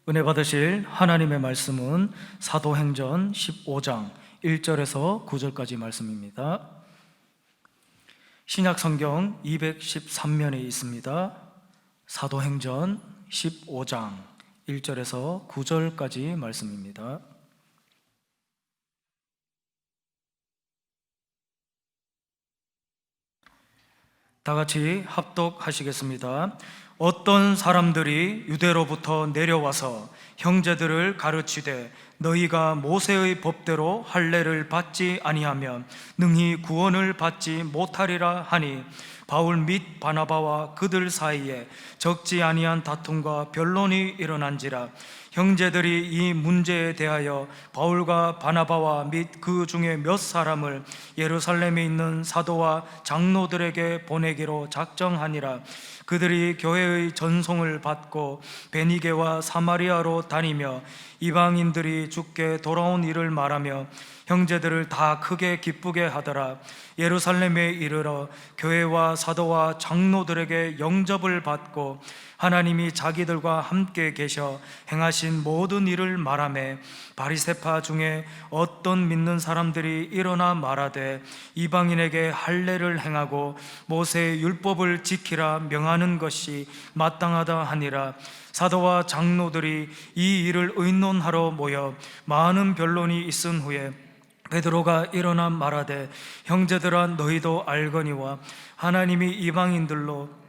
은혜 받으실 하나님의 말씀은 사도행전 15장 1절에서 9절까지 말씀입니다. 신약 성경 213면에 있습니다. 사도행전 15장 1절에서 9절까지 말씀입니다. 다 같이 합독하시겠습니다. 어떤 사람들이 유대로부터 내려와서 형제들을 가르치되 너희가 모세의 법대로 할례를 받지 아니하면 능히 구원을 받지 못하리라 하니 바울 및 바나바와 그들 사이에 적지 아니한 다툼과 변론이 일어난지라. 형제들이 이 문제에 대하여 바울과 바나바와 및 그 중에 몇 사람을 예루살렘에 있는 사도와 장로들에게 보내기로 작정하니라. 그들이 교회의 전송을 받고 베니게와 사마리아로 다니며 이방인들이 주께 돌아온 일을 말하며 형제들을 다 크게 기쁘게 하더라. 예루살렘에 이르러 교회와 사도와 장로들에게 영접을 받고 하나님이 자기들과 함께 계셔 행하신 모든 일을 말하며 바리새파 중에 어떤 믿는 사람들이 일어나 말하되 이방인에게 할례를 행하고 모세의 율법을 지키라 명하는 것이 마땅하다 하니라. 사도와 장로들이 이 일을 의논하러 모여 많은 변론이 있은 후에 베드로가 일어나 말하되 형제들아 너희도 알거니와 하나님이 이방인들로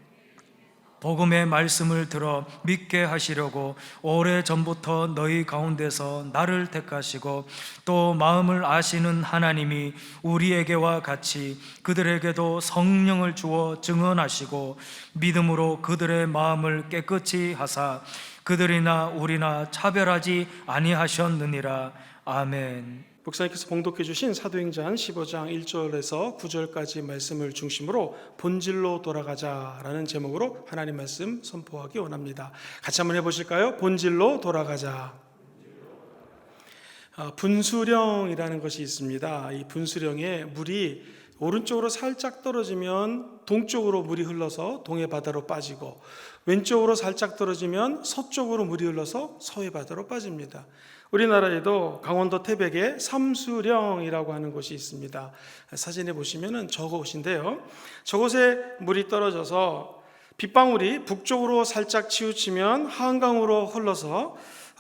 복음의 말씀을 들어 믿게 하시려고 오래전부터 너희 가운데서 나를 택하시고 또 마음을 아시는 하나님이 우리에게와 같이 그들에게도 성령을 주어 증언하시고 믿음으로 그들의 마음을 깨끗이 하사 그들이나 우리나 차별하지 아니하셨느니라. 아멘. 목사님께서 봉독해 주신 사도행전 15장 1절에서 9절까지 말씀을 중심으로 본질로 돌아가자라는 제목으로 하나님 말씀 선포하기 원합니다. 같이 한번 해보실까요? 본질로 돌아가자. 분수령이라는 것이 있습니다. 이 분수령에 물이 오른쪽으로 살짝 떨어지면 동쪽으로 물이 흘러서 동해 바다로 빠지고 왼쪽으로 살짝 떨어지면 서쪽으로 물이 흘러서 서해 바다로 빠집니다. 우리나라에도 강원도 태백에 삼수령이라고 하는 곳이 있습니다. 사진에 보시면 저곳인데요. 저곳에 물이 떨어져서 빗방울이 북쪽으로 살짝 치우치면 한강으로 흘러서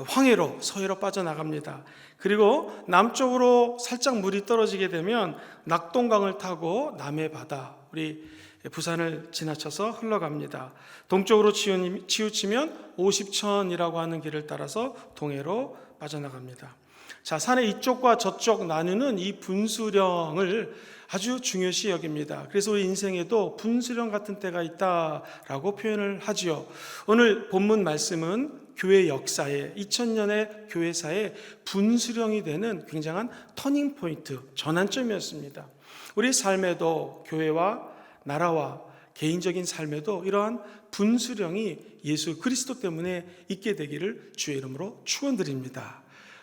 황해로 서해로 빠져나갑니다. 그리고 남쪽으로 살짝 물이 떨어지게 되면 낙동강을 타고 남해 바다, 우리 부산을 지나쳐서 흘러갑니다. 동쪽으로 치우치면 오십천이라고 하는 길을 따라서 동해로 빠져나갑니다. 자, 산의 이쪽과 저쪽 나누는 이 분수령을 아주 중요시 여깁니다. 그래서 우리 인생에도 분수령 같은 때가 있다라고 표현을 하지요. 오늘 본문 말씀은 교회 역사에 2000년의 교회사에 분수령이 되는 굉장한 터닝포인트, 전환점이었습니다. 우리 삶에도 교회와 나라와 개인적인 삶에도 이러한 분수령이 예수 그리스도 때문에 있게 되기를 주의 이름으로 축원드립니다.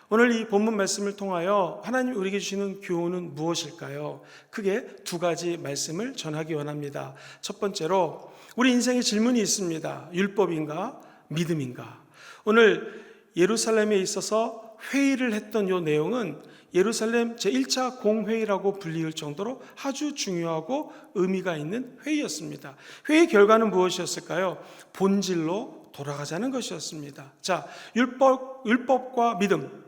오늘 이 본문 말씀을 통하여 하나님이 우리에게 주시는 교훈은 무엇일까요? 크게 두 가지 말씀을 전하기 원합니다. 첫 번째로 우리 인생에 질문이 있습니다. 율법인가? 믿음인가? 오늘 예루살렘에 있어서 회의를 했던 이 내용은 예루살렘 제1차 공회의라고 불리울 정도로 아주 중요하고 의미가 있는 회의였습니다. 회의 결과는 무엇이었을까요? 본질로 돌아가자는 것이었습니다. 자, 율법과 믿음,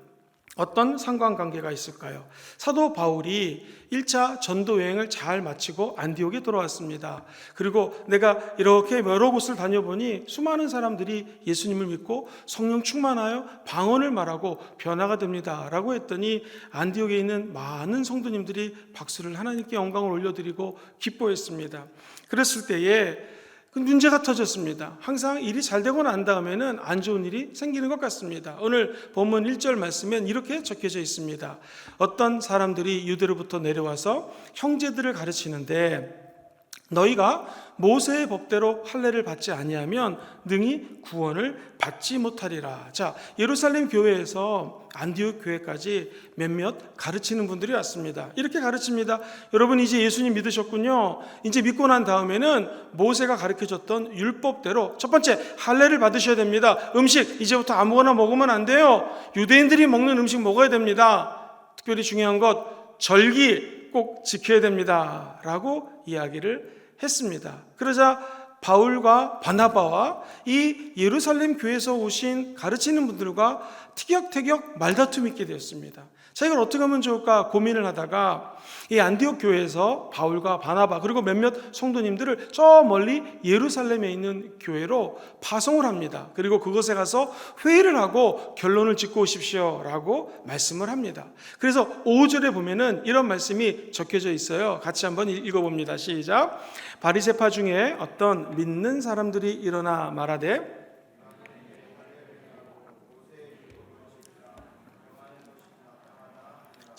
어떤 상관관계가 있을까요? 사도 바울이 1차 전도 여행을 잘 마치고 안디옥에 돌아왔습니다. 그리고 내가 이렇게 여러 곳을 다녀보니 수많은 사람들이 예수님을 믿고 성령 충만하여 방언을 말하고 변화가 됩니다 라고 했더니 안디옥에 있는 많은 성도님들이 박수를 하나님께 영광을 올려드리고 기뻐했습니다. 그랬을 때에 그 문제가 터졌습니다. 항상 일이 잘 되고 난 다음에는 안 좋은 일이 생기는 것 같습니다. 오늘 본문 1절 말씀엔 이렇게 적혀져 있습니다. 어떤 사람들이 유대로부터 내려와서 형제들을 가르치는데 너희가 모세의 법대로 할례를 받지 아니하면 능히 구원을 받지 못하리라. 자, 예루살렘 교회에서 안디옥 교회까지 몇몇 가르치는 분들이 왔습니다. 이렇게 가르칩니다. 여러분, 이제 예수님 믿으셨군요. 이제 믿고 난 다음에는 모세가 가르쳐줬던 율법대로 첫 번째 할례를 받으셔야 됩니다. 음식 이제부터 아무거나 먹으면 안 돼요. 유대인들이 먹는 음식 먹어야 됩니다. 특별히 중요한 것 절기 꼭 지켜야 됩니다 라고 이야기를 했습니다. 그러자 바울과 바나바와 이 예루살렘 교회에서 오신 가르치는 분들과 티격태격 말다툼이 있게 되었습니다. 자, 이걸 어떻게 하면 좋을까 고민을 하다가 이 안디옥 교회에서 바울과 바나바 그리고 몇몇 성도님들을 저 멀리 예루살렘에 있는 교회로 파송을 합니다. 그리고 그곳에 가서 회의를 하고 결론을 짓고 오십시오 라고 말씀을 합니다. 그래서 5절에 보면은 이런 말씀이 적혀져 있어요. 같이 한번 읽어봅니다. 시작. 바리새파 중에 어떤 믿는 사람들이 일어나 말하되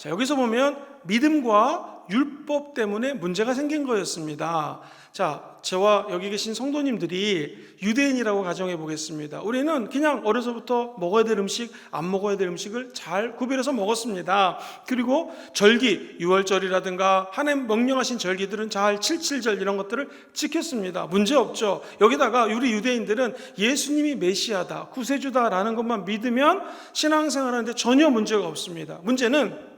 자, 여기서 보면 믿음과 율법 때문에 문제가 생긴 거였습니다. 자, 저와 여기 계신 성도님들이 유대인이라고 가정해 보겠습니다. 우리는 그냥 어려서부터 먹어야 될 음식, 안 먹어야 될 음식을 잘 구별해서 먹었습니다. 그리고 절기, 유월절이라든가 하나님 명령하신 절기들은 잘 77절 이런 것들을 지켰습니다. 문제 없죠. 여기다가 우리 유대인들은 예수님이 메시아다, 구세주다라는 것만 믿으면 신앙생활하는데 전혀 문제가 없습니다. 문제는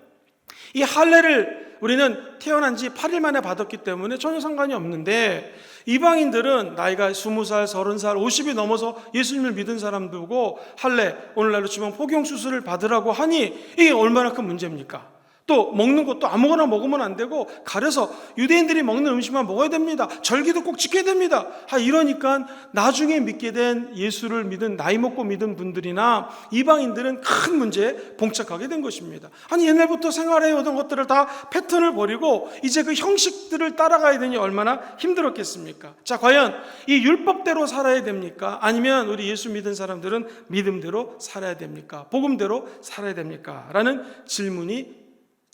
이 할례를 우리는 태어난 지 8일 만에 받았기 때문에 전혀 상관이 없는데 이방인들은 나이가 20살, 30살, 50이 넘어서 예수님을 믿은 사람들고 할례, 오늘날로 치면 포경수술을 받으라고 하니 이게 얼마나 큰 문제입니까? 또 먹는 것도 아무거나 먹으면 안 되고 가려서 유대인들이 먹는 음식만 먹어야 됩니다. 절기도 꼭 지켜야 됩니다. 이러니까 나중에 믿게 된 예수를 믿은 나이 먹고 믿은 분들이나 이방인들은 큰 문제에 봉착하게 된 것입니다. 아니 옛날부터 생활해 오던 것들을 다 패턴을 버리고 이제 그 형식들을 따라가야 되니 얼마나 힘들었겠습니까? 자, 과연 이 율법대로 살아야 됩니까? 아니면 우리 예수 믿은 사람들은 믿음대로 살아야 됩니까? 복음대로 살아야 됩니까? 라는 질문이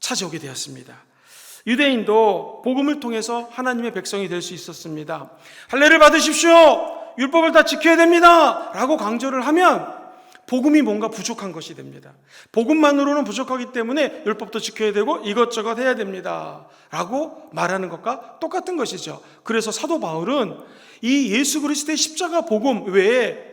찾아오게 되었습니다. 유대인도 복음을 통해서 하나님의 백성이 될 수 있었습니다. 할례를 받으십시오. 율법을 다 지켜야 됩니다 라고 강조를 하면 복음이 뭔가 부족한 것이 됩니다. 복음만으로는 부족하기 때문에 율법도 지켜야 되고 이것저것 해야 됩니다 라고 말하는 것과 똑같은 것이죠. 그래서 사도 바울은 이 예수 그리스도의 십자가 복음 외에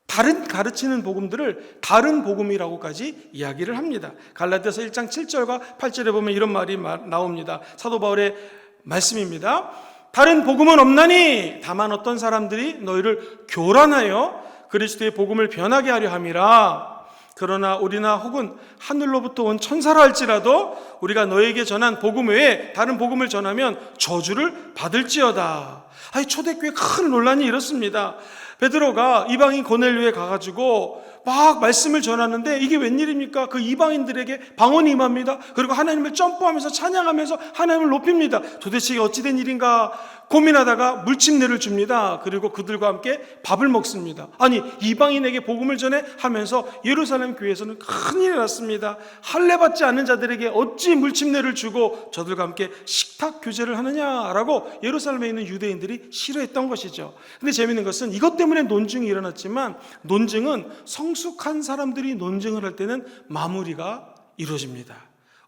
다른 가르치는 복음들을 다른 복음이라고까지 이야기를 합니다. 갈라디아서 1장 7절과 8절에 보면 이런 말이 나옵니다. 사도 바울의 말씀입니다. 다른 복음은 없나니 다만 어떤 사람들이 너희를 교란하여 그리스도의 복음을 변하게 하려 함이라. 그러나 우리나 혹은 하늘로부터 온 천사라 할지라도 우리가 너에게 전한 복음 외에 다른 복음을 전하면 저주를 받을지어다. 초대교회 큰 논란이 이렇습니다. 베드로가 이방인 고넬료에 가가지고 막 말씀을 전하는데 이게 웬일입니까? 그 이방인들에게 방언이 임합니다. 그리고 하나님을 점프하면서 찬양하면서 하나님을 높입니다. 도대체 이게 어찌된 일인가 고민하다가 물침례를 줍니다. 그리고 그들과 함께 밥을 먹습니다. 아니 이방인에게 복음을 전해 하면서 예루살렘 교회에서는 큰일이 났습니다. 할례 받지 않는 자들에게 어찌 물침례를 주고 저들과 함께 식탁 교제를 하느냐라고 예루살렘에 있는 유대인들이 싫어했던 것이죠. 근데 재미있는 것은 이것 때문에 논증이 일어났지만 논증은 성숙한 사람들이 논증을 할 때는 마무리가 이루어집니다.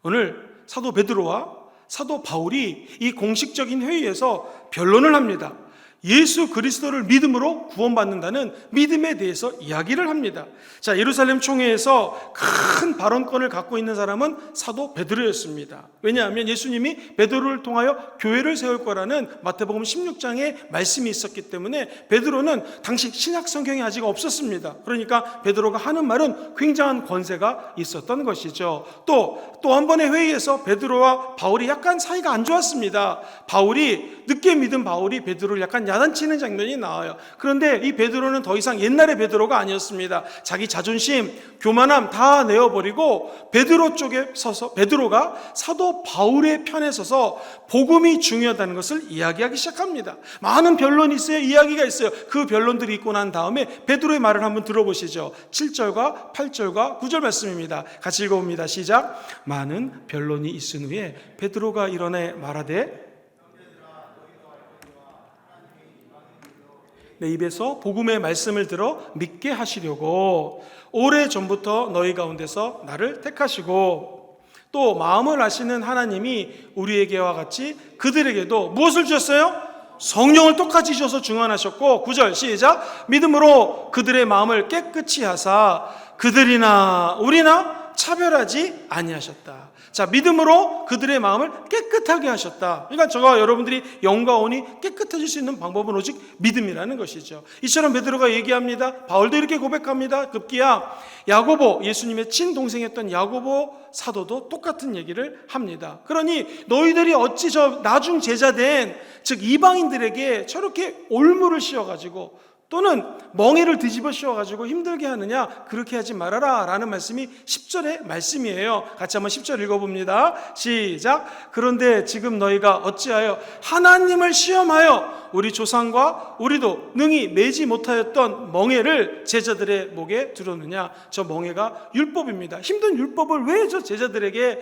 오늘 사도 베드로와 사도 바울이 이 공식적인 회의에서 변론을 합니다. 예수 그리스도를 믿음으로 구원받는다는 믿음에 대해서 이야기를 합니다. 자, 예루살렘 총회에서 큰 발언권을 갖고 있는 사람은 사도 베드로였습니다. 왜냐하면 예수님이 베드로를 통하여 교회를 세울 거라는 마태복음 16장에 말씀이 있었기 때문에 베드로는 당시 신약 성경이 아직 없었습니다. 그러니까 베드로가 하는 말은 굉장한 권세가 있었던 것이죠. 또 한 번의 회의에서 베드로와 바울이 약간 사이가 안 좋았습니다. 늦게 믿은 바울이 베드로를 약간 야단치는 장면이 나와요. 그런데 이 베드로는 더 이상 옛날의 베드로가 아니었습니다. 자기 자존심, 교만함 다 내어버리고 베드로 쪽에 서서 베드로가 사도 바울의 편에 서서 복음이 중요하다는 것을 이야기하기 시작합니다. 많은 변론이 있어요. 이야기가 있어요. 그 변론들이 있고 난 다음에 베드로의 말을 한번 들어보시죠. 7절과 8절과 9절 말씀입니다. 같이 읽어봅니다. 시작. 많은 변론이 있은 후에 베드로가 일어나 말하되 내 입에서 복음의 말씀을 들어 믿게 하시려고 오래전부터 너희 가운데서 나를 택하시고 또 마음을 아시는 하나님이 우리에게와 같이 그들에게도 무엇을 주셨어요? 성령을 똑같이 주셔서 중환하셨고 9절 시작 믿음으로 그들의 마음을 깨끗이 하사 그들이나 우리나 차별하지 아니하셨다. 자, 믿음으로 그들의 마음을 깨끗하게 하셨다. 그러니까 저와 여러분들이 영과 혼이 깨끗해질 수 있는 방법은 오직 믿음이라는 것이죠. 이처럼 베드로가 얘기합니다. 바울도 이렇게 고백합니다. 급기야 야고보, 예수님의 친동생이었던 야고보 사도도 똑같은 얘기를 합니다. 그러니 너희들이 어찌 저 나중 제자된 즉 이방인들에게 저렇게 올무를 씌워가지고 또는 멍에를 뒤집어 씌워가지고 힘들게 하느냐, 그렇게 하지 말아라 라는 말씀이 10절의 말씀이에요. 같이 한번 10절 읽어봅니다. 시작. 그런데 지금 너희가 어찌하여 하나님을 시험하여 우리 조상과 우리도 능히 매지 못하였던 멍에를 제자들의 목에 두르느냐. 저 멍에가 율법입니다. 힘든 율법을 왜 저 제자들에게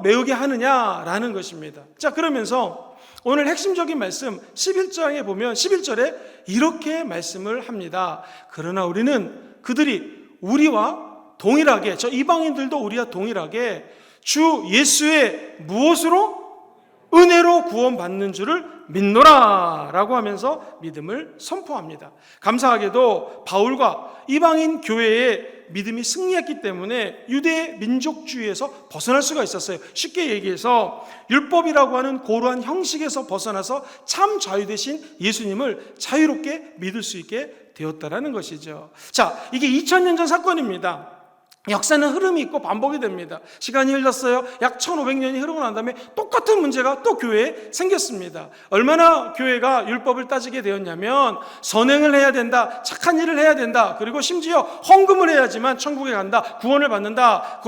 메우게 하느냐라는 것입니다. 자, 그러면서 오늘 핵심적인 말씀 11장에 보면 11절에 이렇게 말씀을 합니다. 그러나 우리는 그들이 우리와 동일하게, 저 이방인들도 우리와 동일하게 주 예수의 무엇으로? 은혜로 구원받는 줄을 믿노라 라고 하면서 믿음을 선포합니다. 감사하게도 바울과 이방인 교회의 믿음이 승리했기 때문에 유대 민족주의에서 벗어날 수가 있었어요. 쉽게 얘기해서 율법이라고 하는 고루한 형식에서 벗어나서 참 자유 되신 예수님을 자유롭게 믿을 수 있게 되었다라는 것이죠. 자, 이게 2000년 전 사건입니다. 역사는 흐름이 있고 반복이 됩니다. 시간이 흘렀어요. 약 1500년이 흐르고 난 다음에 똑같은 문제가 또 교회에 생겼습니다. 얼마나 교회가 율법을 따지게 되었냐면 선행을 해야 된다, 착한 일을 해야 된다, 그리고 심지어 헌금을 해야지만 천국에 간다, 구원을 받는다.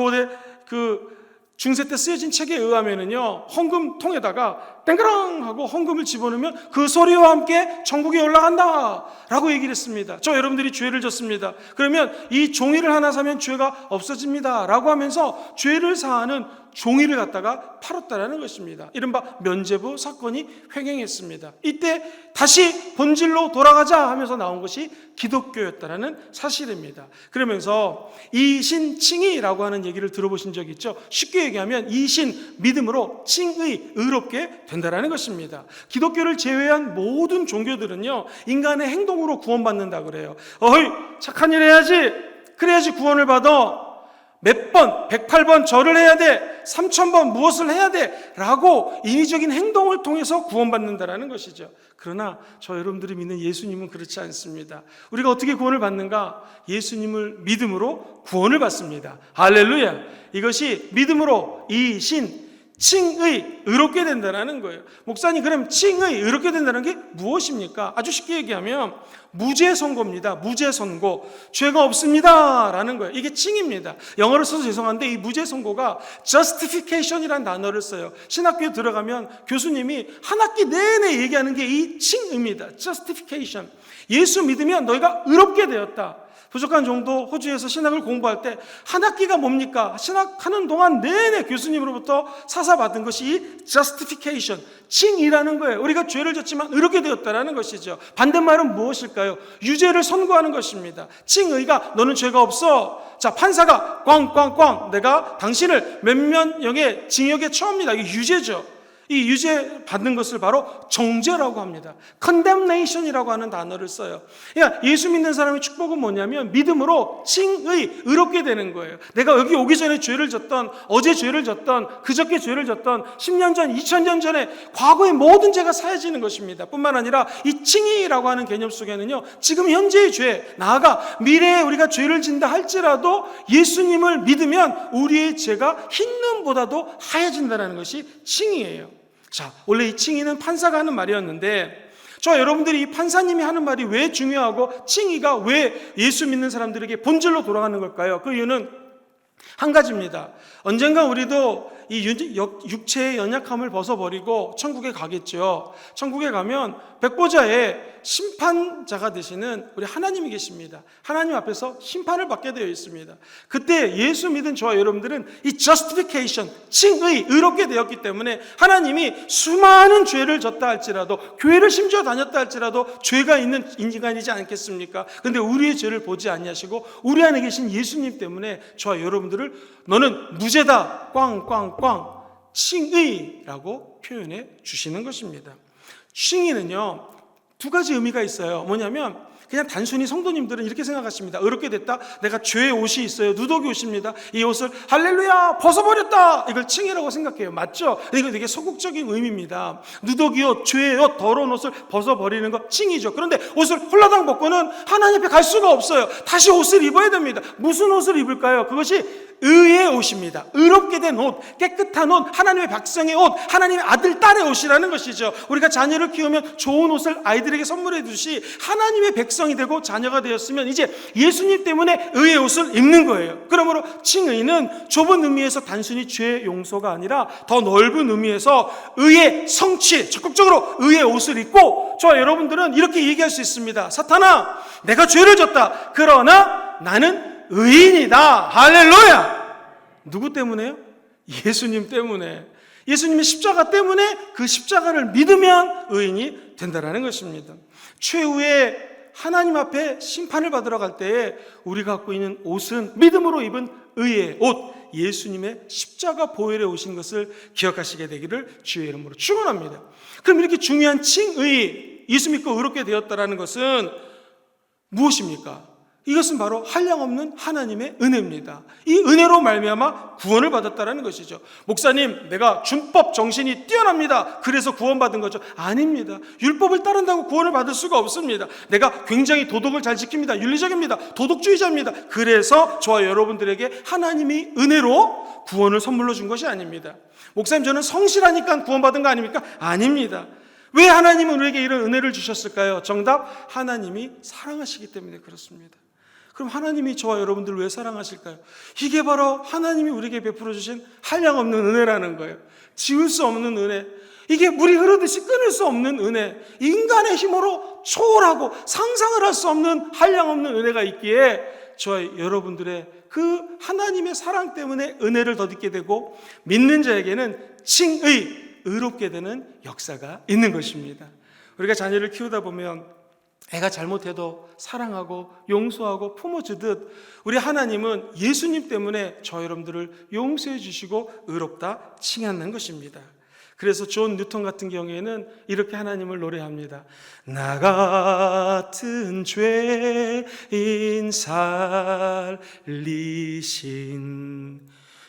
그 중세 때 쓰여진 책에 의하면은요, 헌금통에다가 땡그랑 하고 헌금을 집어넣으면 그 소리와 함께 천국에 올라간다 라고 얘기를 했습니다. 저 여러분들이 죄를 졌습니다. 그러면 이 종이를 하나 사면 죄가 없어집니다 라고 하면서 죄를 사하는 종이를 갖다가 팔았다라는 것입니다. 이른바 면죄부 사건이 횡행했습니다. 이때 다시 본질로 돌아가자 하면서 나온 것이 기독교였다라는 사실입니다. 그러면서 이신칭의라고 하는 얘기를 들어보신 적 있죠? 쉽게 얘기하면 이신 믿음으로 칭의 의롭게 된다라는 것입니다. 기독교를 제외한 모든 종교들은요, 인간의 행동으로 구원받는다 그래요. 어이, 착한 일 해야지, 그래야지 구원을 받아. 몇 번, 108번 절을 해야 돼, 3000번 무엇을 해야 돼 라고 인위적인 행동을 통해서 구원받는다라는 것이죠. 그러나 저 여러분들이 믿는 예수님은 그렇지 않습니다. 우리가 어떻게 구원을 받는가? 예수님을 믿음으로 구원을 받습니다. 할렐루야. 이것이 믿음으로 이신 칭의 의롭게 된다는 거예요. 목사님, 그럼 칭의 의롭게 된다는 게 무엇입니까? 아주 쉽게 얘기하면 무죄 선고입니다. 무죄 선고. 죄가 없습니다 라는 거예요. 이게 칭입니다. 영어를 써서 죄송한데 이 무죄 선고가 justification이라는 단어를 써요. 신학교에 들어가면 교수님이 한 학기 내내 얘기하는 게 이 칭입니다. justification. 예수 믿으면 너희가 의롭게 되었다. 부족한 정도 호주에서 신학을 공부할 때 한 학기가 뭡니까? 신학하는 동안 내내 교수님으로부터 사사받은 것이 이 justification, 칭이라는 거예요. 우리가 죄를 졌지만 의롭게 되었다라는 것이죠. 반대말은 무엇일까요? 유죄를 선고하는 것입니다. 칭의가 너는 죄가 없어. 자, 판사가 꽝꽝꽝 내가 당신을 몇몇형의 징역에 처합니다. 이게 유죄죠. 이 유죄 받는 것을 바로 정죄라고 합니다. condemnation이라고 하는 단어를 써요. 그러니까 예수 믿는 사람의 축복은 뭐냐면 믿음으로 칭의 의롭게 되는 거예요. 내가 여기 오기 전에 죄를 졌던, 어제 죄를 졌던, 그저께 죄를 졌던, 10년 전, 2000년 전에 과거의 모든 죄가 사해지는 것입니다. 뿐만 아니라 이 칭의라고 하는 개념 속에는요, 지금 현재의 죄, 나아가 미래에 우리가 죄를 진다 할지라도 예수님을 믿으면 우리의 죄가 흰 눈보다도 하얘진다는 것이 칭의예요. 자, 원래 이 칭의는 판사가 하는 말이었는데, 저 여러분들이 이 판사님이 하는 말이 왜 중요하고 칭의가 왜 예수 믿는 사람들에게 본질로 돌아가는 걸까요? 그 이유는 한 가지입니다. 언젠가 우리도 이 육체의 연약함을 벗어버리고 천국에 가겠죠. 천국에 가면 백보자의 심판자가 되시는 우리 하나님이 계십니다. 하나님 앞에서 심판을 받게 되어 있습니다. 그때 예수 믿은 저와 여러분들은 이 justification, 칭의, 의롭게 되었기 때문에 하나님이 수많은 죄를 졌다 할지라도, 교회를 심지어 다녔다 할지라도 죄가 있는 인간이지 않겠습니까? 그런데 우리의 죄를 보지 아니하시고 우리 안에 계신 예수님 때문에 저와 여러분들을 너는 무죄다, 꽝꽝꽝, 칭의라고 표현해 주시는 것입니다. 칭의는요, 두 가지 의미가 있어요. 뭐냐면 그냥 단순히 성도님들은 이렇게 생각하십니다. 의롭게 됐다. 내가 죄의 옷이 있어요. 누더기 옷입니다. 이 옷을 할렐루야 벗어버렸다. 이걸 칭의라고 생각해요. 맞죠? 이거 되게 소극적인 의미입니다. 누더기 옷, 죄의 옷, 더러운 옷을 벗어버리는 거 칭의죠. 그런데 옷을 홀라당 벗고는 하나님 앞에 갈 수가 없어요. 다시 옷을 입어야 됩니다. 무슨 옷을 입을까요? 그것이 의의 옷입니다. 의롭게 된 옷, 깨끗한 옷, 하나님의 백성의 옷, 하나님의 아들, 딸의 옷이라는 것이죠. 우리가 자녀를 키우면 좋은 옷을 아이들에게 선물해 주시 하나님의 백성이 되고 자녀가 되었으면 이제 예수님 때문에 의의 옷을 입는 거예요. 그러므로 칭의는 좁은 의미에서 단순히 죄 용서가 아니라 더 넓은 의미에서 의의 성취, 적극적으로 의의 옷을 입고 저와 여러분들은 이렇게 얘기할 수 있습니다. 사탄아, 내가 죄를 졌다. 그러나 나는 의인이다. 할렐루야. 누구 때문에요? 예수님 때문에. 예수님의 십자가 때문에 그 십자가를 믿으면 의인이 된다는 것입니다. 최후의 하나님 앞에 심판을 받으러 갈 때에 우리가 갖고 있는 옷은 믿음으로 입은 의의 옷, 예수님의 십자가 보혈에 오신 것을 기억하시게 되기를 주의 이름으로 축원합니다. 그럼 이렇게 중요한 칭의, 예수 믿고 의롭게 되었다는 것은 무엇입니까? 이것은 바로 한량없는 하나님의 은혜입니다. 이 은혜로 말미암아 구원을 받았다는 것이죠. 목사님, 내가 준법 정신이 뛰어납니다. 그래서 구원받은 거죠. 아닙니다. 율법을 따른다고 구원을 받을 수가 없습니다. 내가 굉장히 도덕을 잘 지킵니다. 윤리적입니다. 도덕주의자입니다. 그래서 저와 여러분들에게 하나님이 은혜로 구원을 선물로 준 것이 아닙니다. 목사님, 저는 성실하니까 구원받은 거 아닙니까? 아닙니다. 왜 하나님은 우리에게 이런 은혜를 주셨을까요? 정답, 하나님이 사랑하시기 때문에 그렇습니다. 그럼 하나님이 저와 여러분들을 왜 사랑하실까요? 이게 바로 하나님이 우리에게 베풀어 주신 한량없는 은혜라는 거예요. 지울 수 없는 은혜. 이게 물이 흐르듯이 끊을 수 없는 은혜. 인간의 힘으로 초월하고 상상을 할 수 없는 한량없는 은혜가 있기에 저와 여러분들의 그 하나님의 사랑 때문에 은혜를 덧입게 되고 믿는 자에게는 칭의, 의롭게 되는 역사가 있는 것입니다. 우리가 자녀를 키우다 보면 애가 잘못해도 사랑하고 용서하고 품어주듯 우리 하나님은 예수님 때문에 저 여러분들을 용서해 주시고 의롭다 칭하는 것입니다. 그래서 존 뉴턴 같은 경우에는 이렇게 하나님을 노래합니다. 나 같은 죄인 살리신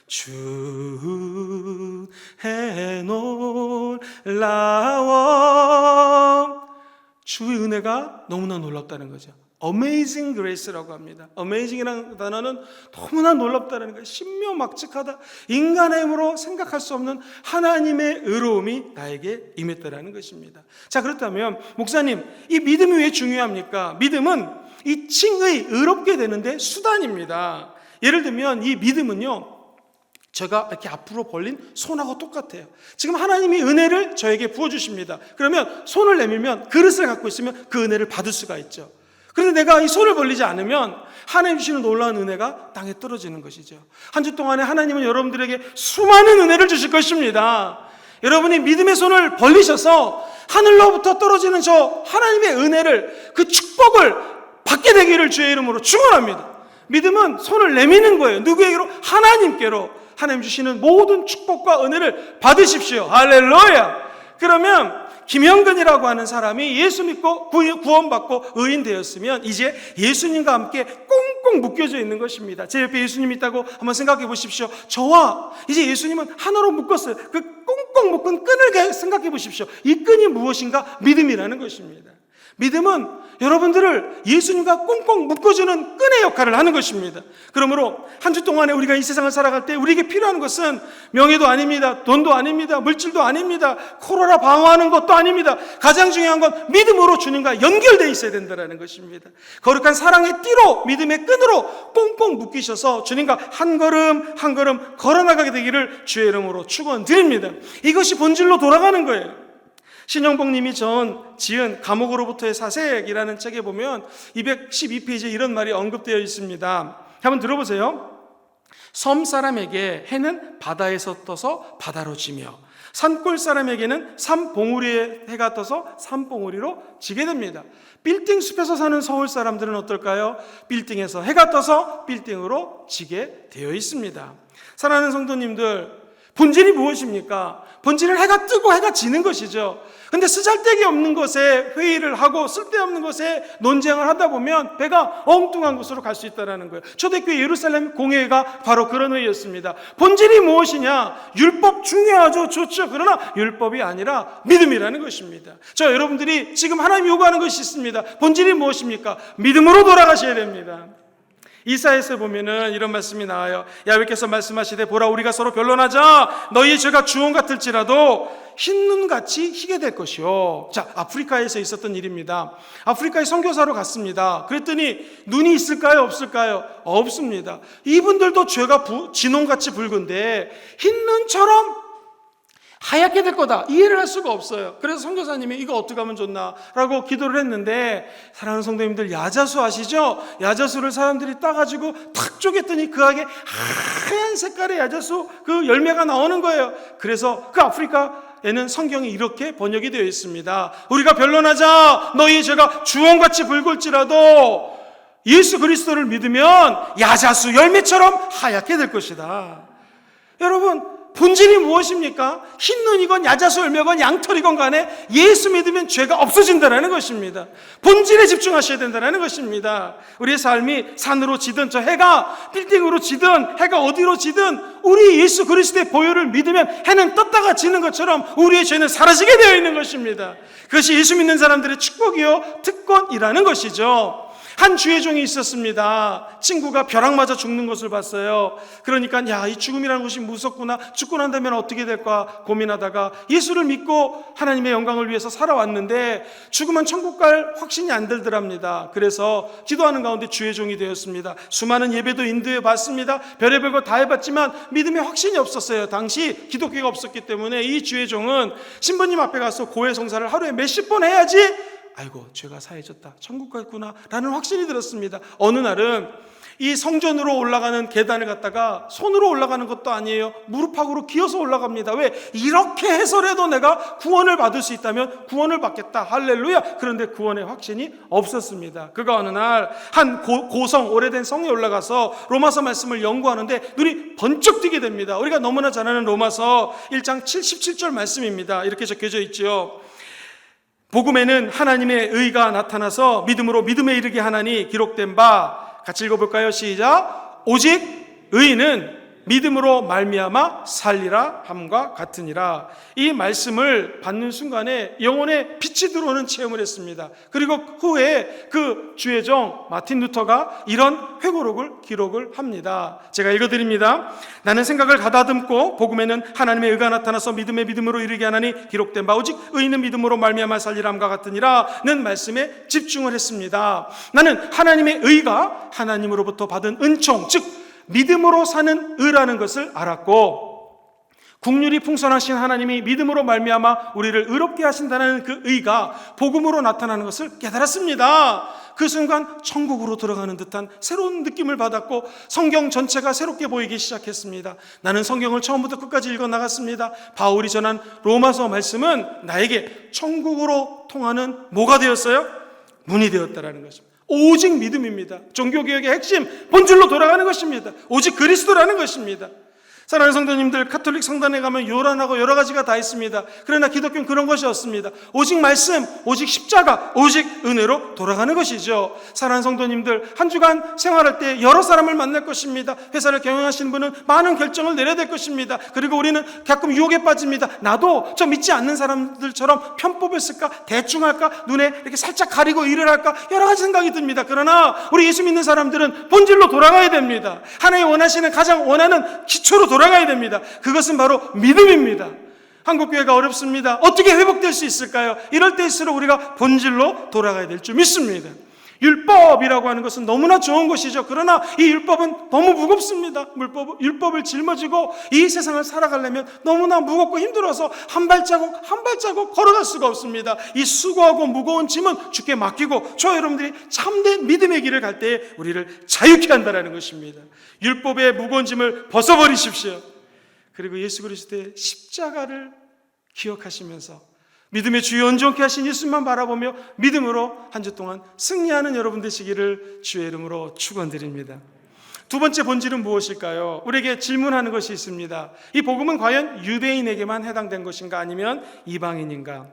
주의 놀라워. 주의 은혜가 너무나 놀랍다는 거죠. Amazing Grace라고 합니다. Amazing이라는 단어는 너무나 놀랍다는 거예요. 신묘막측하다. 인간의 힘으로 생각할 수 없는 하나님의 의로움이 나에게 임했다라는 것입니다. 자, 그렇다면 목사님, 이 믿음이 왜 중요합니까? 믿음은 이 칭의, 의롭게 되는데 수단입니다. 예를 들면 이 믿음은요, 제가 이렇게 앞으로 벌린 손하고 똑같아요. 지금 하나님이 은혜를 저에게 부어주십니다. 그러면 손을 내밀면, 그릇을 갖고 있으면 그 은혜를 받을 수가 있죠. 그런데 내가 이 손을 벌리지 않으면 하나님 주시는 놀라운 은혜가 땅에 떨어지는 것이죠. 한 주 동안에 하나님은 여러분들에게 수많은 은혜를 주실 것입니다. 여러분이 믿음의 손을 벌리셔서 하늘로부터 떨어지는 저 하나님의 은혜를, 그 축복을 받게 되기를 주의 이름으로 축원합니다. 믿음은 손을 내미는 거예요. 누구에게로? 하나님께로. 하나님 주시는 모든 축복과 은혜를 받으십시오. 할렐루야. 그러면 김영근이라고 하는 사람이 예수 믿고 구원받고 의인 되었으면 이제 예수님과 함께 꽁꽁 묶여져 있는 것입니다. 제 옆에 예수님 있다고 한번 생각해 보십시오. 저와 이제 예수님은 하나로 묶었어요. 그 꽁꽁 묶은 끈을 생각해 보십시오. 이 끈이 무엇인가? 믿음이라는 것입니다. 믿음은 여러분들을 예수님과 꽁꽁 묶어주는 끈의 역할을 하는 것입니다. 그러므로 한 주 동안에 우리가 이 세상을 살아갈 때 우리에게 필요한 것은 명예도 아닙니다. 돈도 아닙니다. 물질도 아닙니다. 코로나 방어하는 것도 아닙니다. 가장 중요한 건 믿음으로 주님과 연결되어 있어야 된다는 것입니다. 거룩한 사랑의 띠로, 믿음의 끈으로 꽁꽁 묶이셔서 주님과 한 걸음 한 걸음 걸어나가게 되기를 주의 이름으로 축원드립니다. 이것이 본질로 돌아가는 거예요. 신영복 님이 지은 감옥으로부터의 사색이라는 책에 보면 212페이지에 이런 말이 언급되어 있습니다. 한번 들어보세요. 섬 사람에게 해는 바다에서 떠서 바다로 지며 산골 사람에게는 산봉우리에 해가 떠서 산봉우리로 지게 됩니다. 빌딩 숲에서 사는 서울 사람들은 어떨까요? 빌딩에서 해가 떠서 빌딩으로 지게 되어 있습니다. 사랑하는 성도님들, 본질이 무엇입니까? 본질은 해가 뜨고 해가 지는 것이죠. 근데 쓰잘데기 없는 것에 회의를 하고 쓸데없는 것에 논쟁을 하다 보면 배가 엉뚱한 곳으로 갈 수 있다는 거예요. 초대교회 예루살렘 공회가 바로 그런 회의였습니다. 본질이 무엇이냐? 율법 중요하죠. 좋죠. 그러나 율법이 아니라 믿음이라는 것입니다. 여러분들이 지금 하나님 요구하는 것이 있습니다. 본질이 무엇입니까? 믿음으로 돌아가셔야 됩니다. 이사야서에 보면은 이런 말씀이 나와요. 야훼께서 말씀하시되 보라 우리가 서로 변론하자. 너희의 죄가 주홍 같을지라도 흰눈같이 희게 될 것이요. 아프리카에서 있었던 일입니다. 아프리카에 선교사로 갔습니다. 그랬더니 눈이 있을까요? 없을까요? 없습니다. 이분들도 죄가 진홍같이 붉은데 흰눈처럼 하얗게 될 거다. 이해를 할 수가 없어요. 그래서 선교사님이 이거 어떻게 하면 좋나? 라고 기도를 했는데, 사랑하는 성도님들, 야자수 아시죠? 야자수를 사람들이 따가지고 탁 쪼갰더니 그 안에 하얀 색깔의 야자수 그 열매가 나오는 거예요. 그래서 그 아프리카에는 성경이 이렇게 번역이 되어 있습니다. 우리가 변론하자. 너희 죄가 주홍같이 붉을지라도 예수 그리스도를 믿으면 야자수 열매처럼 하얗게 될 것이다. 여러분, 본질이 무엇입니까? 흰눈이건 야자수 열매건 양털이건 간에 예수 믿으면 죄가 없어진다는 것입니다. 본질에 집중하셔야 된다는 것입니다. 우리의 삶이 산으로 지든 저 해가 빌딩으로 지든 해가 어디로 지든 우리 예수 그리스도의 보혈을 믿으면 해는 떴다가 지는 것처럼 우리의 죄는 사라지게 되어 있는 것입니다. 그것이 예수 믿는 사람들의 축복이요 특권이라는 것이죠. 한 주의종이 있었습니다. 친구가 벼락 맞아 죽는 것을 봤어요. 그러니까 이 죽음이라는 것이 무섭구나. 죽고 난 다음에 어떻게 될까 고민하다가 예수를 믿고 하나님의 영광을 위해서 살아왔는데 죽으면 천국 갈 확신이 안 들더랍니다. 그래서 기도하는 가운데 주의종이 되었습니다. 수많은 예배도 인도해 봤습니다. 별의별 거 다 해봤지만 믿음에 확신이 없었어요. 당시 기독교가 없었기 때문에 이 주의종은 신부님 앞에 가서 고해성사를 하루에 몇십 번 해야지 아이고 죄가 사해졌다 천국 갔구나 라는 확신이 들었습니다. 어느 날은 이 성전으로 올라가는 계단을 갖다가 손으로 올라가는 것도 아니에요. 무릎팍으로 기어서 올라갑니다. 왜? 이렇게 해서라도 내가 구원을 받을 수 있다면 구원을 받겠다. 할렐루야. 그런데 구원의 확신이 없었습니다. 그가 어느 날 한 고성 오래된 성에 올라가서 로마서 말씀을 연구하는데 눈이 번쩍 뜨게 됩니다. 우리가 너무나 잘 아는 로마서 1장 77절 말씀입니다. 이렇게 적혀져 있죠. 복음에는 하나님의 의가 나타나서 믿음으로 믿음에 이르게 하나니 기록된 바, 같이 읽어볼까요? 시작. 오직 의인은 믿음으로 말미암아 살리라 함과 같으니라. 이 말씀을 받는 순간에 영혼에 빛이 들어오는 체험을 했습니다. 그리고 후에 그 주의종 마틴 루터가 이런 회고록을 기록을 합니다. 제가 읽어드립니다. 나는 생각을 가다듬고 복음에는 하나님의 의가 나타나서 믿음에 믿음으로 이르게 하나니 기록된 바 오직 의인은 믿음으로 말미암아 살리라 함과 같으니라는 말씀에 집중을 했습니다. 나는 하나님의 의가 하나님으로부터 받은 은총, 즉 믿음으로 사는 의라는 것을 알았고, 국률이 풍성하신 하나님이 믿음으로 말미암아 우리를 의롭게 하신다는 그 의가 복음으로 나타나는 것을 깨달았습니다. 그 순간 천국으로 들어가는 듯한 새로운 느낌을 받았고 성경 전체가 새롭게 보이기 시작했습니다. 나는 성경을 처음부터 끝까지 읽어나갔습니다. 바울이 전한 로마서 말씀은 나에게 천국으로 통하는 뭐가 되었어요? 문이 되었다라는 것입니다. 오직 믿음입니다. 종교개혁의 핵심, 본질로 돌아가는 것입니다. 오직 그리스도라는 것입니다. 사랑하는 성도님들, 가톨릭 성당에 가면 요란하고 여러 가지가 다 있습니다. 그러나 기독교는 그런 것이 없습니다. 오직 말씀, 오직 십자가, 오직 은혜로 돌아가는 것이죠. 사랑하는 성도님들, 한 주간 생활할 때 여러 사람을 만날 것입니다. 회사를 경영하시는 분은 많은 결정을 내려야 될 것입니다. 그리고 우리는 가끔 유혹에 빠집니다. 나도 저 믿지 않는 사람들처럼 편법을 쓸까? 대충 할까? 눈에 이렇게 살짝 가리고 일을 할까? 여러 가지 생각이 듭니다. 그러나 우리 예수 믿는 사람들은 본질로 돌아가야 됩니다. 하나님 원하시는 가장 원하는 기초로 돌아가야 됩니다. 그것은 바로 믿음입니다. 한국교회가 어렵습니다. 어떻게 회복될 수 있을까요? 이럴 때일수록 우리가 본질로 돌아가야 될 줄 믿습니다. 율법이라고 하는 것은 너무나 좋은 것이죠. 그러나 이 율법은 너무 무겁습니다. 율법을 짊어지고 이 세상을 살아가려면 너무나 무겁고 힘들어서 한 발자국 한 발자국 걸어갈 수가 없습니다. 이 수고하고 무거운 짐은 주께 맡기고 저와 여러분들이 참된 믿음의 길을 갈 때에 우리를 자유케 한다는 것입니다. 율법의 무거운 짐을 벗어버리십시오. 그리고 예수 그리스도의 십자가를 기억하시면서 믿음의 주여 온전케 하신 예수님만 바라보며 믿음으로 한 주 동안 승리하는 여러분 되시기를 주의 이름으로 축원드립니다. 두 번째 본질은 무엇일까요? 우리에게 질문하는 것이 있습니다. 이 복음은 과연 유대인에게만 해당된 것인가 아니면 이방인인가?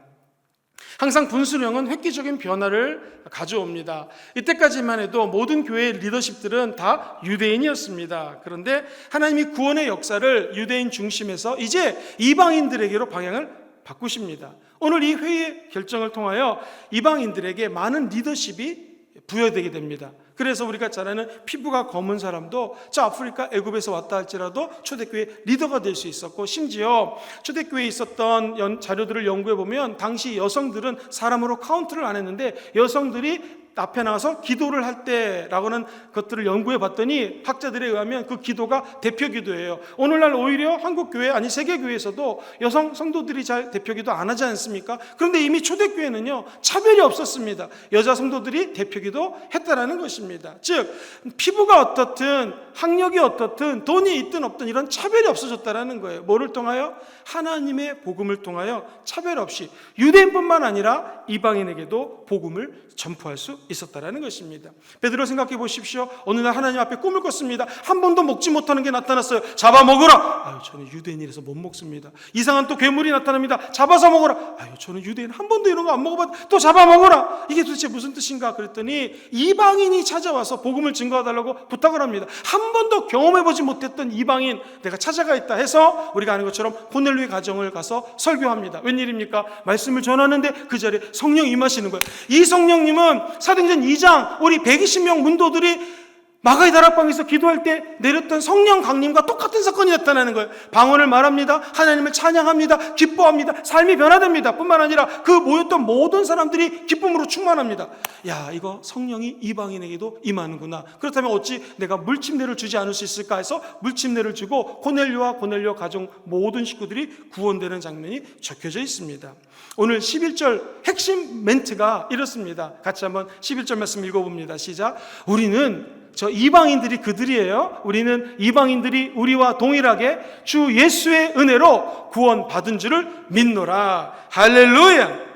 항상 분수령은 획기적인 변화를 가져옵니다. 이때까지만 해도 모든 교회의 리더십들은 다 유대인이었습니다. 그런데 하나님이 구원의 역사를 유대인 중심에서 이제 이방인들에게로 방향을 바꾸십니다. 오늘 이 회의의 결정을 통하여 이방인들에게 많은 리더십이 부여되게 됩니다. 그래서 우리가 잘 아는 피부가 검은 사람도 저 아프리카 애굽에서 왔다 할지라도 초대교회 리더가 될 수 있었고, 심지어 초대교회에 있었던 자료들을 연구해 보면 당시 여성들은 사람으로 카운트를 안 했는데 여성들이 앞에 나와서 기도를 할 때라고는 것들을 연구해 봤더니 학자들에 의하면 그 기도가 대표 기도예요. 오늘날 오히려 한국교회 아니 세계교회에서도 여성 성도들이 잘 대표 기도 안 하지 않습니까? 그런데 이미 초대교회는요 차별이 없었습니다. 여자 성도들이 대표 기도 했다라는 것입니다. 즉 피부가 어떻든 학력이 어떻든 돈이 있든 없든 이런 차별이 없어졌다라는 거예요. 뭐를 통하여? 하나님의 복음을 통하여 차별 없이 유대인뿐만 아니라 이방인에게도 복음을 전포할 수 있었다라는 것입니다. 베드로 생각해 보십시오. 어느 날 하나님 앞에 꿈을 꿨습니다. 한 번도 먹지 못하는 게 나타났어요. 잡아 먹어라. 아유, 저는 유대인이라서 못 먹습니다. 이상한 또 괴물이 나타납니다. 잡아서 먹어라. 아유, 저는 유대인 한 번도 이런 거 안 먹어봤. 또 잡아 먹어라. 이게 도대체 무슨 뜻인가? 그랬더니 이방인이 찾아와서 복음을 증거해달라고 부탁을 합니다. 한 번도 경험해보지 못했던 이방인 내가 찾아가 있다 해서 우리가 아는 것처럼 고넬료의 가정을 가서 설교합니다. 웬일입니까? 말씀을 전하는데 그 자리에 성령이 임하시는 거예요. 이 성령님은 사도행전 2장 우리 120명 문도들이 마가의 다락방에서 기도할 때 내렸던 성령 강림과 똑같은 사건이 나타나는 거예요. 방언을 말합니다. 하나님을 찬양합니다. 기뻐합니다. 삶이 변화됩니다. 뿐만 아니라 그 모였던 모든 사람들이 기쁨으로 충만합니다. 야, 이거 성령이 이방인에게도 임하는구나. 그렇다면 어찌 내가 물침례를 주지 않을 수 있을까 해서 물침례를 주고 고넬료와 고넬료 가정 모든 식구들이 구원되는 장면이 적혀져 있습니다. 오늘 11절 핵심 멘트가 이렇습니다. 같이 한번 11절 말씀 읽어봅니다. 시작. 우리는 저 이방인들이 그들이에요. 우리는 이방인들이 우리와 동일하게 주 예수의 은혜로 구원 받은 줄을 믿노라. 할렐루야.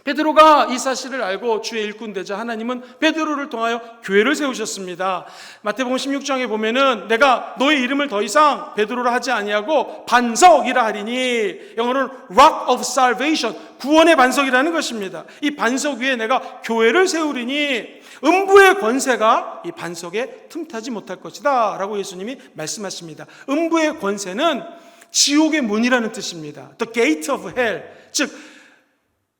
베드로가 이 사실을 알고 주의 일꾼 되자 하나님은 베드로를 통하여 교회를 세우셨습니다. 마태복음 16장에 보면은 내가 너의 이름을 더 이상 베드로라 하지 아니하고 반석이라 하리니, 영어로는 Rock of Salvation, 구원의 반석이라는 것입니다. 이 반석 위에 내가 교회를 세우리니 음부의 권세가 이 반석에 틈타지 못할 것이다 라고 예수님이 말씀하십니다. 음부의 권세는 지옥의 문이라는 뜻입니다. The gate of hell, 즉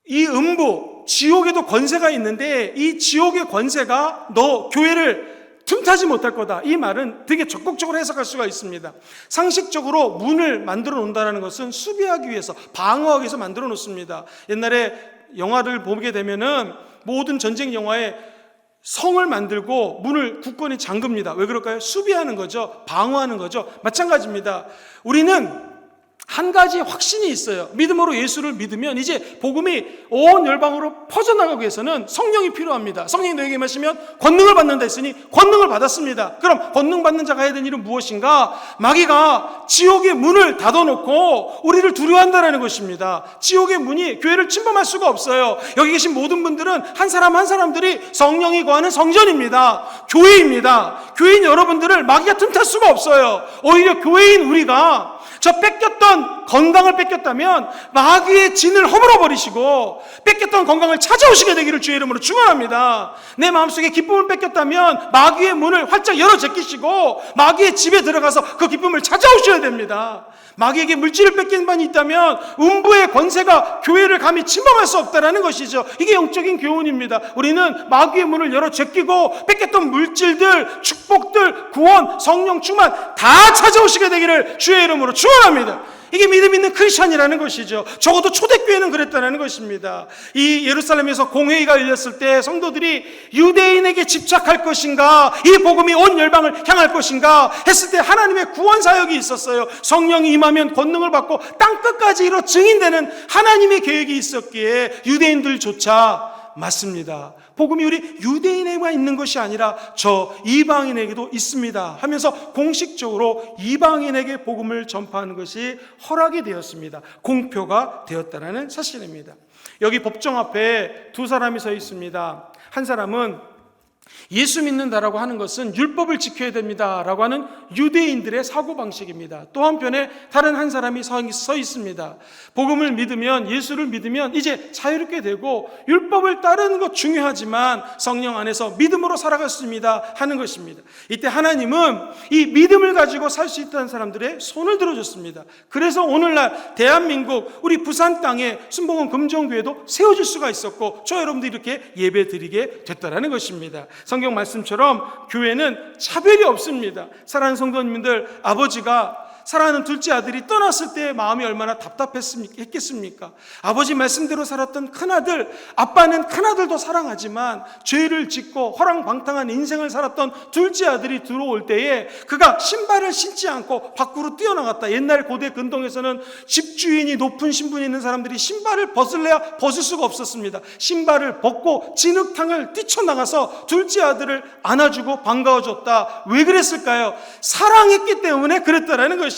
이 음부, 지옥에도 권세가 있는데 이 지옥의 권세가 너 교회를 틈타지 못할 거다. 이 말은 되게 적극적으로 해석할 수가 있습니다. 상식적으로 문을 만들어 놓는다는 것은 수비하기 위해서, 방어하기 위해서 만들어 놓습니다. 옛날에 영화를 보게 되면은 모든 전쟁 영화에 성을 만들고 문을 굳건히 잠깁니다. 왜 그럴까요? 수비하는 거죠. 방어하는 거죠. 마찬가지입니다. 우리는 한 가지 확신이 있어요. 믿음으로 예수를 믿으면 이제 복음이 온 열방으로 퍼져나가기 위해서는 성령이 필요합니다. 성령이 너에게 임하시면 권능을 받는다 했으니 권능을 받았습니다. 그럼 권능 받는 자가 해야 되는 일은 무엇인가? 마귀가 지옥의 문을 닫아놓고 우리를 두려워한다는 것입니다. 지옥의 문이 교회를 침범할 수가 없어요. 여기 계신 모든 분들은 한 사람 한 사람들이 성령이 거하는 성전입니다. 교회입니다. 교회인 여러분들을 마귀가 틈탈 수가 없어요. 오히려 교회인 우리가 저 뺏겼던 건강을 뺏겼다면 마귀의 진을 허물어 버리시고 뺏겼던 건강을 찾아오시게 되기를 주의 이름으로 축원합니다. 내 마음속에 기쁨을 뺏겼다면 마귀의 문을 활짝 열어 제끼시고 마귀의 집에 들어가서 그 기쁨을 찾아오셔야 됩니다. 마귀에게 물질을 뺏긴 반이 있다면 음부의 권세가 교회를 감히 침범할 수 없다는 것이죠. 이게 영적인 교훈입니다. 우리는 마귀의 문을 열어 제끼고 뺏겼던 물질들, 축복들, 구원, 성령 충만 다 찾아오시게 되기를 주의 이름으로 축원합니다. 이게 믿음 있는 크리스찬이라는 것이죠. 적어도 초대교회는 그랬다는 것입니다. 이 예루살렘에서 공회의가 열렸을 때 성도들이 유대인에게 집착할 것인가, 이 복음이 온 열방을 향할 것인가 했을 때 하나님의 구원 사역이 있었어요. 성령이 임하면 권능을 받고 땅끝까지 이뤄 증인되는 하나님의 계획이 있었기에 유대인들조차 맞습니다. 복음이 우리 유대인에게만 있는 것이 아니라 저 이방인에게도 있습니다 하면서 공식적으로 이방인에게 복음을 전파하는 것이 허락이 되었습니다. 공표가 되었다는 사실입니다. 여기 법정 앞에 두 사람이 서 있습니다. 한 사람은 예수 믿는다라고 하는 것은 율법을 지켜야 됩니다라고 하는 유대인들의 사고방식입니다. 또 한편에 다른 한 사람이 서 있습니다. 복음을 믿으면, 예수를 믿으면 이제 자유롭게 되고 율법을 따르는 것 중요하지만 성령 안에서 믿음으로 살아갈 수 있습니다 하는 것입니다. 이때 하나님은 이 믿음을 가지고 살 수 있다는 사람들의 손을 들어줬습니다. 그래서 오늘날 대한민국 우리 부산 땅에 순복음 금정교회도 세워질 수가 있었고 저 여러분들이 이렇게 예배 드리게 됐다는 것입니다. 성경 말씀처럼 교회는 차별이 없습니다. 사랑하는 성도님들, 아버지가 사랑하는 둘째 아들이 떠났을 때 마음이 얼마나 답답했겠습니까? 아버지 말씀대로 살았던 큰아들, 아빠는 큰아들도 사랑하지만 죄를 짓고 허랑방탕한 인생을 살았던 둘째 아들이 들어올 때에 그가 신발을 신지 않고 밖으로 뛰어나갔다. 옛날 고대 근동에서는 집주인이 높은 신분이 있는 사람들이 신발을 벗을래야 벗을 수가 없었습니다. 신발을 벗고 진흙탕을 뛰쳐나가서 둘째 아들을 안아주고 반가워줬다. 왜 그랬을까요? 사랑했기 때문에 그랬다라는 것입니다.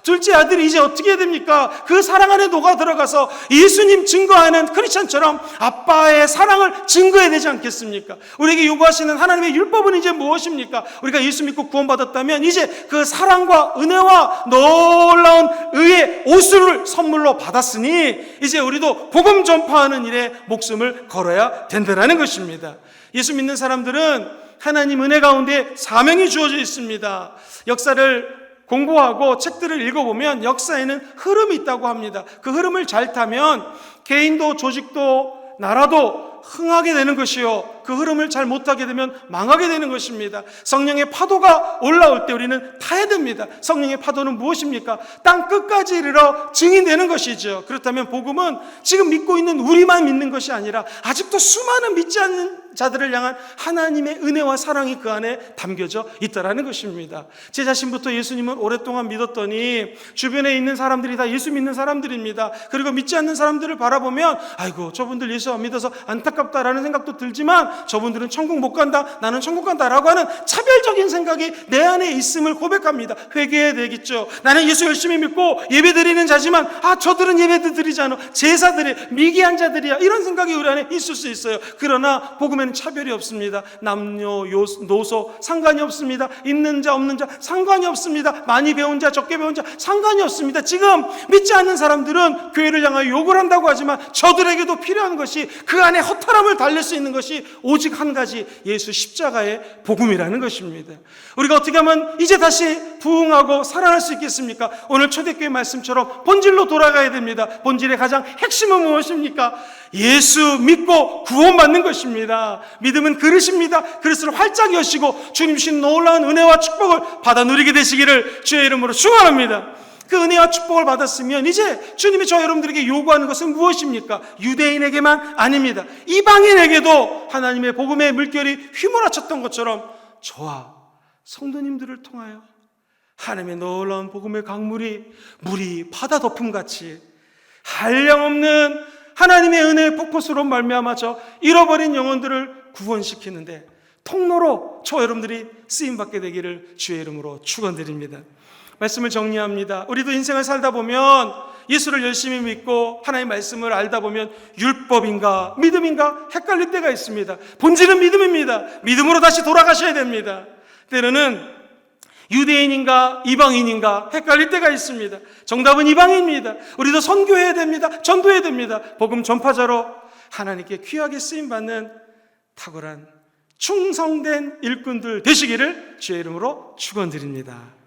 둘째 아들이 이제 어떻게 해야 됩니까? 그 사랑 안에 녹아 들어가서 예수님 증거하는 크리스찬처럼 아빠의 사랑을 증거해야 되지 않겠습니까? 우리에게 요구하시는 하나님의 율법은 이제 무엇입니까? 우리가 예수 믿고 구원받았다면 이제 그 사랑과 은혜와 놀라운 의의 옷을 선물로 받았으니 이제 우리도 복음 전파하는 일에 목숨을 걸어야 된다는 것입니다. 예수 믿는 사람들은 하나님 은혜 가운데 사명이 주어져 있습니다. 역사를 공부하고 책들을 읽어보면 역사에는 흐름이 있다고 합니다. 그 흐름을 잘 타면 개인도 조직도 나라도 흥하게 되는 것이요, 그 흐름을 잘 못하게 되면 망하게 되는 것입니다. 성령의 파도가 올라올 때 우리는 타야 됩니다. 성령의 파도는 무엇입니까? 땅 끝까지 이르러 증인되는 것이죠. 그렇다면 복음은 지금 믿고 있는 우리만 믿는 것이 아니라 아직도 수많은 믿지 않는 자들을 향한 하나님의 은혜와 사랑이 그 안에 담겨져 있다라는 것입니다. 제 자신부터 예수님을 오랫동안 믿었더니 주변에 있는 사람들이 다 예수 믿는 사람들입니다. 그리고 믿지 않는 사람들을 바라보면 아이고 저분들 예수 안 믿어서 안타깝다라는 생각도 들지만 저분들은 천국 못 간다, 나는 천국 간다라고 하는 차별적인 생각이 내 안에 있음을 고백합니다. 회개해야 되겠죠. 나는 예수 열심히 믿고 예배 드리는 자지만 저들은 예배도 드리지 않아, 제사들이 미개한 자들이야, 이런 생각이 우리 안에 있을 수 있어요. 그러나 복음에는 차별이 없습니다. 남녀 노소 상관이 없습니다. 있는 자 없는 자 상관이 없습니다. 많이 배운 자 적게 배운 자 상관이 없습니다. 지금 믿지 않는 사람들은 교회를 향하여 욕을 한다고 하지만 저들에게도 필요한 것이 그 안에 허탈함을 달랠 수 있는 것이 오직 한 가지, 예수 십자가의 복음이라는 것입니다. 우리가 어떻게 하면 이제 다시 부흥하고 살아날 수 있겠습니까? 오늘 초대교회 말씀처럼 본질로 돌아가야 됩니다. 본질의 가장 핵심은 무엇입니까? 예수 믿고 구원받는 것입니다. 믿음은 그릇입니다. 그릇을 활짝 여시고 주님 주신 놀라운 은혜와 축복을 받아 누리게 되시기를 주의 이름으로 축원합니다. 그 은혜와 축복을 받았으면 이제 주님이 저 여러분들에게 요구하는 것은 무엇입니까? 유대인에게만 아닙니다. 이방인에게도 하나님의 복음의 물결이 휘몰아쳤던 것처럼 저와 성도님들을 통하여 하나님의 놀라운 복음의 강물이 물이 바다 덮음같이 한량없는 하나님의 은혜의 폭포수로 말미암아서 잃어버린 영혼들을 구원시키는데 통로로 저와 여러분들이 쓰임받게 되기를 주의 이름으로 축원드립니다. 말씀을 정리합니다. 우리도 인생을 살다 보면 예수를 열심히 믿고 하나님의 말씀을 알다 보면 율법인가 믿음인가 헷갈릴 때가 있습니다. 본질은 믿음입니다. 믿음으로 다시 돌아가셔야 됩니다. 때로는 유대인인가 이방인인가 헷갈릴 때가 있습니다. 정답은 이방인입니다. 우리도 선교해야 됩니다. 전도해야 됩니다. 복음 전파자로 하나님께 귀하게 쓰임받는 탁월한 충성된 일꾼들 되시기를 주의 이름으로 축원드립니다.